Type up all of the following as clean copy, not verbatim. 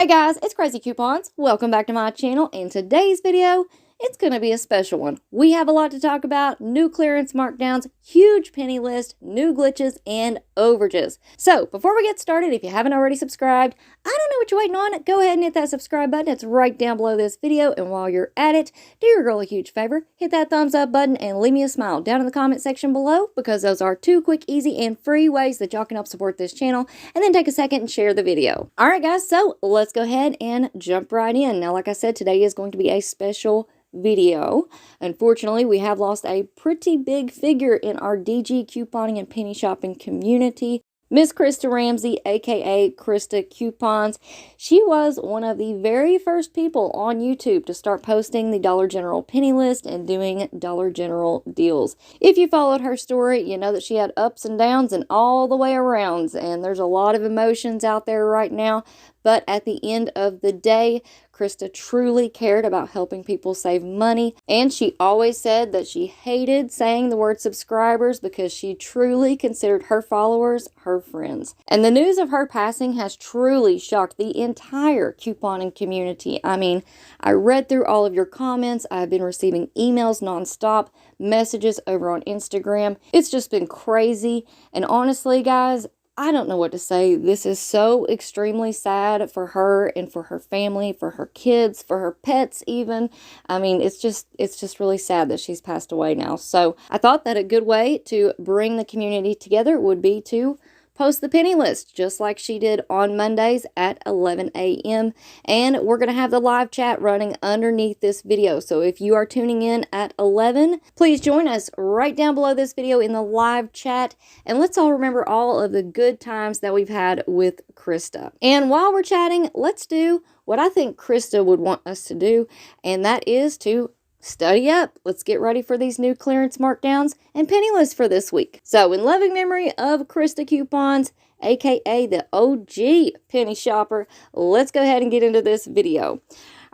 Hey guys, it's Crazy Coupons. Welcome back to my channel. In today's video, it's going to be a special one. We have a lot to talk about: new clearance markdowns, huge penny list, new glitches, and overages. So before we get started, if you haven't already subscribed, I don't know what you're waiting on. Go ahead and hit that subscribe button. It's right down below this video. And while you're at it, do your girl a huge favor. Hit that thumbs up button and leave me a smile down in the comment section below, because those are two quick, easy, and free ways that y'all can help support this channel. And then take a second and share the video. All right, guys, so let's go ahead and jump right in. Now, like I said, today is going to be a special video. Unfortunately, we have lost a pretty big figure in our DG couponing and penny shopping community. Miss Christa Ramsey, aka Christa Coupons. She was one of the very first people on YouTube to start posting the Dollar General penny list and doing Dollar General deals. If you followed her story, you know that she had ups and downs and all the way arounds, and there's a lot of emotions out there right now. But at the end of the day, Christa truly cared about helping people save money, and she always said that she hated saying the word subscribers because she truly considered her followers her friends. And the news of her passing has truly shocked the entire couponing community. I mean, I read through all of your comments. I've been receiving emails nonstop, messages over on Instagram. It's just been crazy. And honestly, guys, I don't know what to say. This is so extremely sad for her and for her family, for her kids, for her pets even. I mean, it's just really sad that she's passed away now. So I thought that a good way to bring the community together would be to post the penny list, just like she did on Mondays at 11 a.m. And we're going to have the live chat running underneath this video. So if you are tuning in at 11, please join us right down below this video in the live chat. And let's all remember all of the good times that we've had with Christa. And while we're chatting, let's do what I think Christa would want us to do, and that is to study up. Let's get ready for these new clearance markdowns and penny lists for this week. So in loving memory of Christa Coupons, aka the OG penny shopper, let's go ahead and get into this video.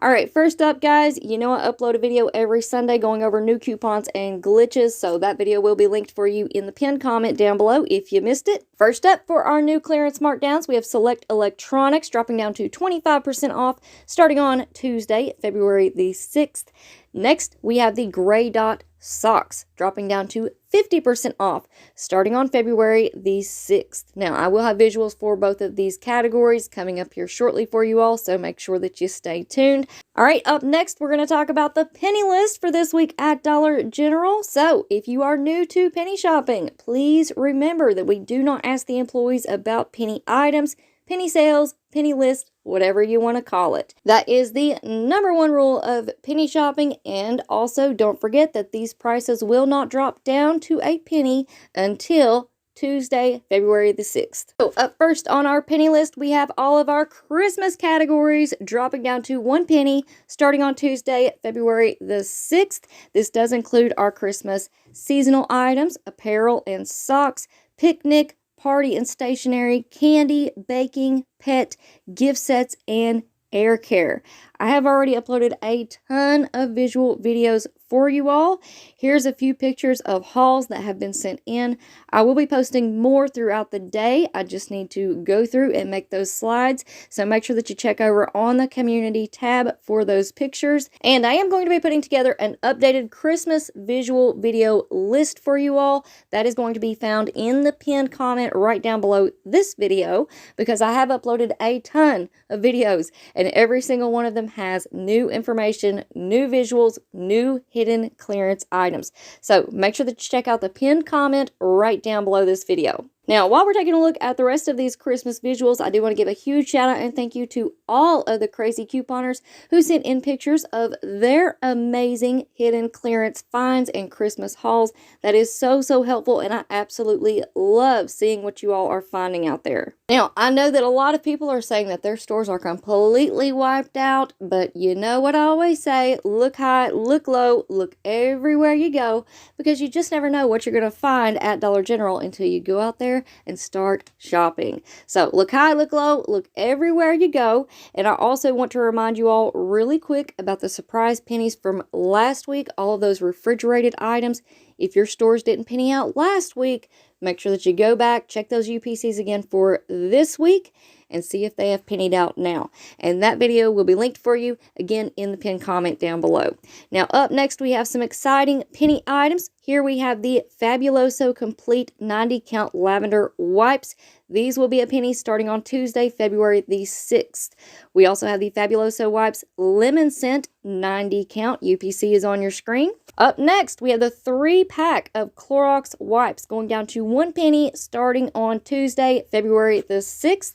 All right, first up, guys, you know I upload a video every Sunday going over new coupons and glitches, so that video will be linked for you in the pinned comment down below if you missed it. First up, for our new clearance markdowns, we have select electronics dropping down to 25% off starting on Tuesday, February the 6th. Next, we have the gray dot socks dropping down to 50% off starting on February the 6th. Now, I will have visuals for both of these categories coming up here shortly for you all, so make sure that you stay tuned. All right, up next, we're going to talk about the penny list for this week at Dollar General. So, if you are new to penny shopping, please remember that we do not ask the employees about penny items, penny sales, penny list, whatever you want to call it. That is the #1 rule of penny shopping. And also don't forget that these prices will not drop down to a penny until Tuesday, February the 6th. So up first on our penny list, we have all of our Christmas categories dropping down to 1 penny starting on Tuesday, February the 6th. This does include our Christmas seasonal items, apparel and socks, picnic, party and stationery, candy, baking, pet, gift sets, and air care. I have already uploaded a ton of visual videos for you all. Here's a few pictures of hauls that have been sent in. I will be posting more throughout the day. I just need to go through and make those slides. So make sure that you check over on the community tab for those pictures. And I am going to be putting together an updated Christmas visual video list for you all. That is going to be found in the pinned comment right down below this video, because I have uploaded a ton of videos and every single one of them has new information, new visuals, new hidden clearance items. So make sure that you check out the pinned comment right down below this video. Now, while we're taking a look at the rest of these Christmas visuals, I do want to give a huge shout out and thank you to all of the crazy couponers who sent in pictures of their amazing hidden clearance finds and Christmas hauls. That is so helpful, and I absolutely love seeing what you all are finding out there. Now, I know that a lot of people are saying that their stores are completely wiped out, but you know what I always say: look high, look low, look everywhere you go, because you just never know what you're going to find at Dollar General until you go out there and start shopping. So look high, look low, look everywhere you go. And I also want to remind you all really quick about the surprise pennies from last week, all of those refrigerated items. If your stores didn't penny out last week, make sure that you go back, check those UPCs again for this week. and see if they have pennied out now. And that video will be linked for you again in the pinned comment down below. Now up next we have some exciting penny items. Here we have the Fabuloso Complete 90 Count Lavender Wipes. These will be a penny starting on Tuesday, February the 6th. We also have the Fabuloso Wipes Lemon Scent 90 Count. UPC is on your screen. Up next, we have the 3-pack of Clorox wipes going down to 1 penny starting on Tuesday, February the 6th.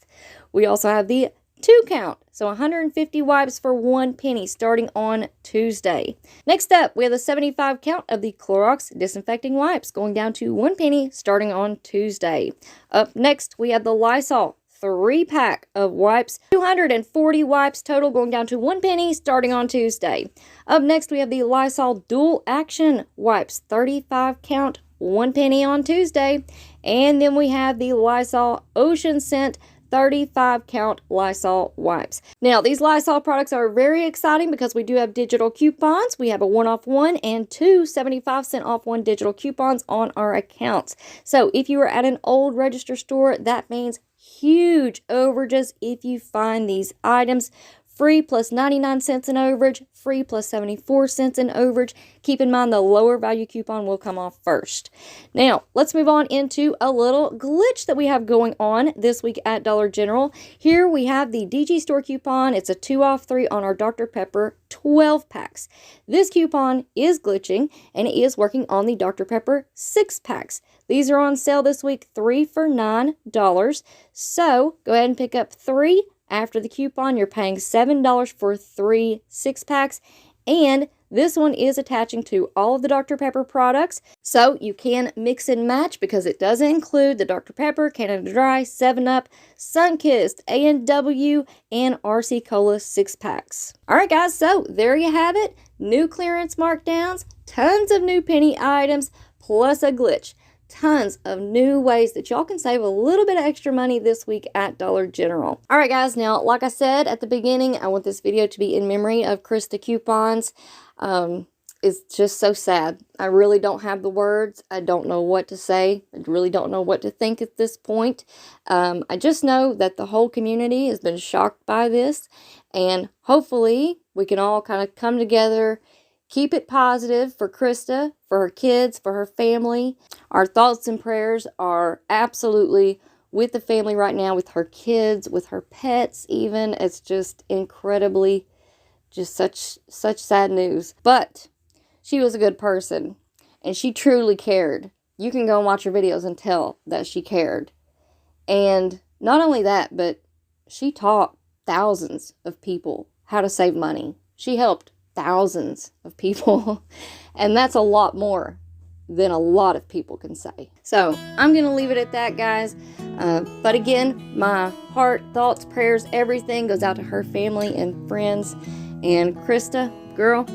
We also have the 2-count, so 150 wipes for 1 penny starting on Tuesday. Next up, we have the 75 count of the Clorox disinfecting wipes going down to 1 penny starting on Tuesday. Up next, we have the Lysol 3-pack of wipes, 240 wipes total going down to 1 penny starting on Tuesday. Up next, we have the Lysol Dual Action wipes, 35 count, 1 penny on Tuesday. And then we have the Lysol Ocean Scent 35 count Lysol wipes. Now, these Lysol products are very exciting because we do have digital coupons. We have a 1 off 1 and 2 75-cent off 1 digital coupons on our accounts. So if you are at an old register store, that means huge overages if you find these items. Free plus 99 cents in overage, free plus 74 cents in overage. Keep in mind the lower value coupon will come off first. Now, let's move on into a little glitch that we have going on this week at Dollar General. Here we have the DG Store coupon. It's a 2 off 3 on our Dr. Pepper 12 packs. This coupon is glitching and it is working on the Dr. Pepper 6 packs. These are on sale this week, 3 for $9. So go ahead and pick up 3. After the coupon, you're paying $7 for 3 6-packs, and this one is attaching to all of the Dr. Pepper products, so you can mix and match because it does include the Dr. Pepper, Canada Dry, 7-Up, Sunkist, A&W, and RC Cola 6-packs. Alright guys, so there you have it. New clearance markdowns, tons of new penny items, plus a glitch. Tons of new ways that y'all can save a little bit of extra money this week at Dollar General. All right, guys. Now, like I said at the beginning, I want this video to be in memory of Christa coupons. It's just so sad. I really don't have the words. I don't know what to say. I really don't know what to think at this point. I just know that the whole community has been shocked by this, and hopefully we can all kind of come together. Keep it positive for Christa, for her kids, for her family. Our thoughts and prayers are absolutely with the family right now, with her kids, with her pets even. It's just incredibly, just such sad news. But she was a good person, and she truly cared. You can go and watch her videos and tell that she cared. And not only that, but she taught thousands of people how to save money. She helped thousands of people, and that's a lot more than a lot of people can say. So I'm gonna leave it at that, guys. But again, my heart, thoughts, prayers, everything goes out to her family and friends. And Christa, girl,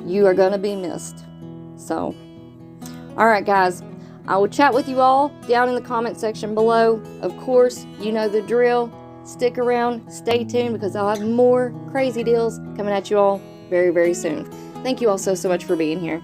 you are gonna be missed. So, all right, guys, I will chat with you all down in the comment section below. Of course, you know the drill. Stick around, stay tuned, because I'll have more crazy deals coming at you all very, very soon. Thank you all so much for being here.